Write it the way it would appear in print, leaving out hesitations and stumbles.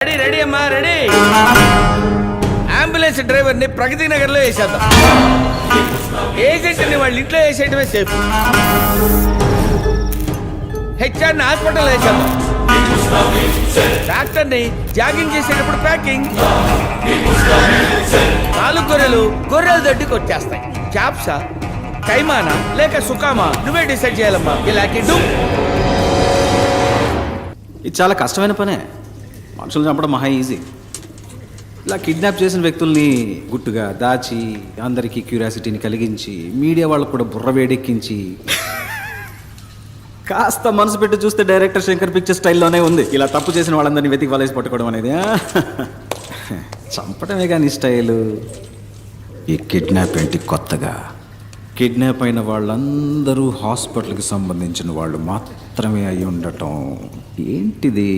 Ready ready అమ్మా ready. Ambulance driver ని ప్రగతి నగర్ లో వేసేద్దాం. ఏజెంట్ ని వాళ్ళ ఇంట్లో వేసేయటమే సేఫ్. హెచ్ఆర్ ని హాస్పిటల్ వేసేద్దాం. డాక్టర్ ని జాగింగ్ చేసేటప్పుడు ప్యాకింగ్. నాలుగు గొర్రెలు దొడ్డి కొట్టేస్తాయి. క్యాప్సా కైమానా లేక సుకామా నువ్వే డిసైడ్ చేయాలమ్మా. ఇలాంటి ఇది చాలా కష్టమైన పనే. మనుషులు చంపడం మహా ఈజీ. ఇలా కిడ్నాప్ చేసిన వ్యక్తుల్ని గుట్టుగా దాచి అందరికీ క్యూరియాసిటీని కలిగించి మీడియా వాళ్ళకు కూడా బుర్ర వేడెక్కించి కాస్త మనసు పెట్టి చూస్తే డైరెక్టర్ శంకర్ పిక్చర్ స్టైల్లోనే ఉంది. ఇలా తప్పు చేసిన వాళ్ళందరినీ వెతికి వలేసి పట్టుకోవడం అనేది చంపడమే కానీ స్టైలు. ఈ కిడ్నాప్ ఏంటి కొత్తగా? కిడ్నాప్ అయిన వాళ్ళందరూ హాస్పిటల్కి సంబంధించిన వాళ్ళు మాత్రమే అయి ఉండటం ఏంటిది?